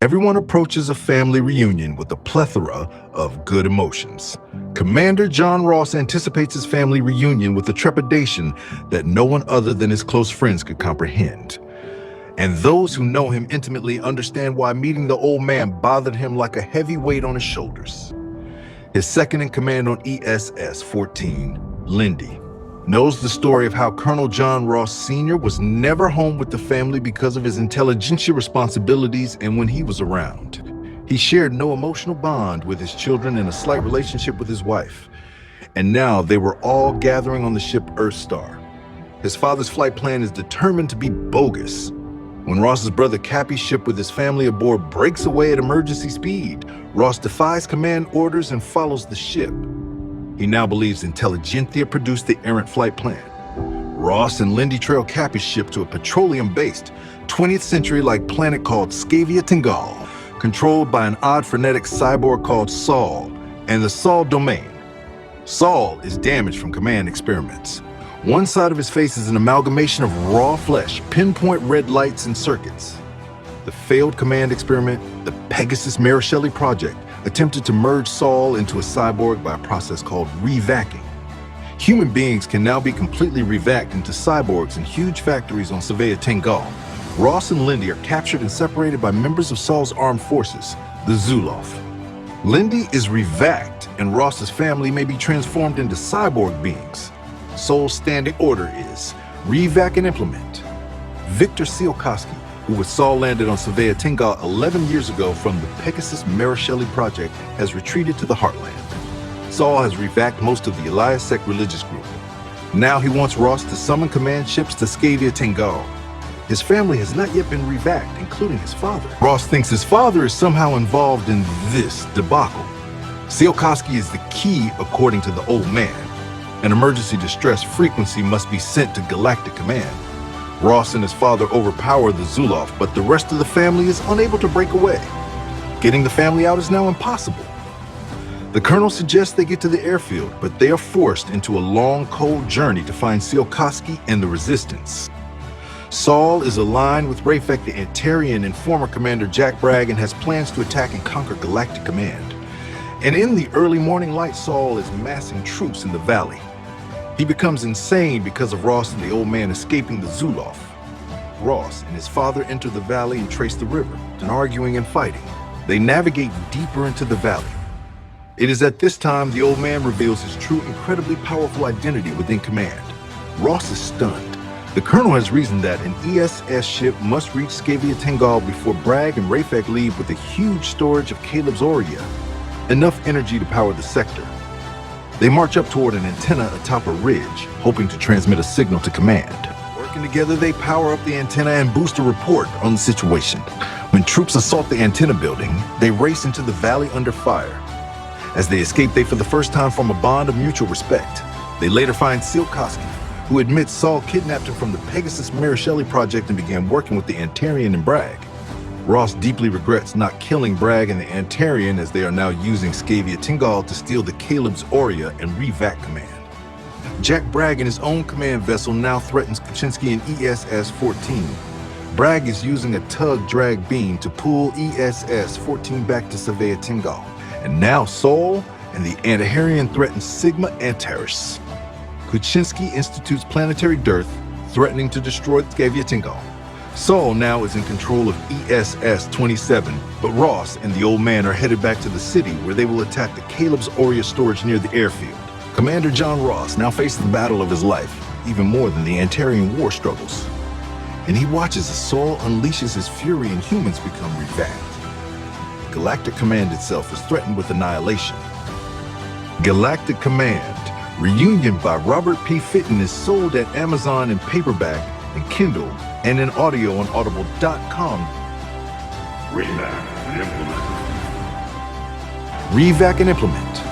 Everyone approaches a family reunion with a plethora of good emotions. Commander John Ross anticipates his family reunion with a trepidation that no one other than his close friends could comprehend. And those who know him intimately understand why meeting the old man bothered him like a heavy weight on his shoulders. His second-in-command on ESS-14, Lindy, knows the story of how Colonel John Ross Sr. was never home with the family because of his Intelligentsia responsibilities, and when he was around, he shared no emotional bond with his children and a slight relationship with his wife. And now they were all gathering on the ship Earthstar. His father's flight plan is determined to be bogus. When Ross's brother Cappy's ship with his family aboard breaks away at emergency speed, Ross defies command orders and follows the ship. He now believes Intelligentsia produced the errant flight plan. Ross and Lindy trail Cappy's ship to a petroleum-based, 20th century-like planet called Scaeva Tengal, controlled by an odd frenetic cyborg called Saul, and the Saul domain. Saul is damaged from command experiments. One side of his face is an amalgamation of raw flesh, pinpoint red lights and circuits. The failed command experiment, the Pegasus-Merisheli Project, attempted to merge Saul into a cyborg by a process called revacing. Human beings can now be completely revaced into cyborgs in huge factories on Scaeva Tengal. Ross and Lindy are captured and separated by members of Saul's armed forces, the Zoloft. Lindy is revaced, and Ross's family may be transformed into cyborg beings. Saul's standing order is revac and implement. Victor Tsiolkovsky, who with Saul landed on Scaeva Tengal 11 years ago from the Pegasus-Merisheli Project, has retreated to the Heartland. Saul has revaced most of the Elias sect religious group. Now he wants Ross to summon command ships to Scaeva Tengal. His family has not yet been revaced, including his father. Ross thinks his father is somehow involved in this debacle. Tsiolkovsky is the key, according to the old man. An emergency distress frequency must be sent to Galactic command. Ross and his father overpower the Zoloft, but the rest of the family is unable to break away. Getting the family out is now impossible. The colonel suggests they get to the airfield, but they are forced into a long, cold journey to find Tsiolkovsky and the resistance. Saul is aligned with Rafek the Antarian and former Commander Jack Bragg and has plans to attack and conquer Galactic command. And in the early morning light, Saul is massing troops in the valley. He becomes insane because of Ross and the old man escaping the Zoloft. Ross and his father enter the valley and trace the river, then arguing and fighting. They navigate deeper into the valley. It is at this time the old man reveals his true, incredibly powerful identity within command. Ross is stunned. The colonel has reasoned that an ESS ship must reach Scaeva Tengal before Bragg and Rafek leave with a huge storage of Caleb's Aurea, enough energy to power the sector. They march up toward an antenna atop a ridge, hoping to transmit a signal to command. Working together, they power up the antenna and boost a report on the situation. When troops assault the antenna building, they race into the valley under fire. As they escape, they for the first time form a bond of mutual respect. They later find Tsiolkovsky, who admits Saul kidnapped him from the Pegasus-Merisheli Project and began working with the Antarian and Bragg. Ross deeply regrets not killing Bragg and the Antarian, as they are now using Scaeva Tengal to steal the Caleb's Aurea and revac command. Jack Bragg in his own command vessel now threatens Kaczynski in ESS-14. Bragg is using a tug-drag beam to pull ESS-14 back to Scaeva Tengal. And now Saul and the Antarian threaten Sigma Antares. Kaczynski institutes planetary dearth, threatening to destroy Scaeva Tengal. Saul now is in control of ESS-27, but Ross and the old man are headed back to the city where they will attack the Caleb's Aurea storage near the airfield. Commander John Ross now faces the battle of his life, even more than the Antarian war struggles. And he watches as Saul unleashes his fury and humans become revamped. Galactic Command itself is threatened with annihilation. Galactic Command, Reunion by Robert P. Fitton, is sold at Amazon in paperback and Kindle, and in audio on audible.com. Revac and implement. Revac and implement.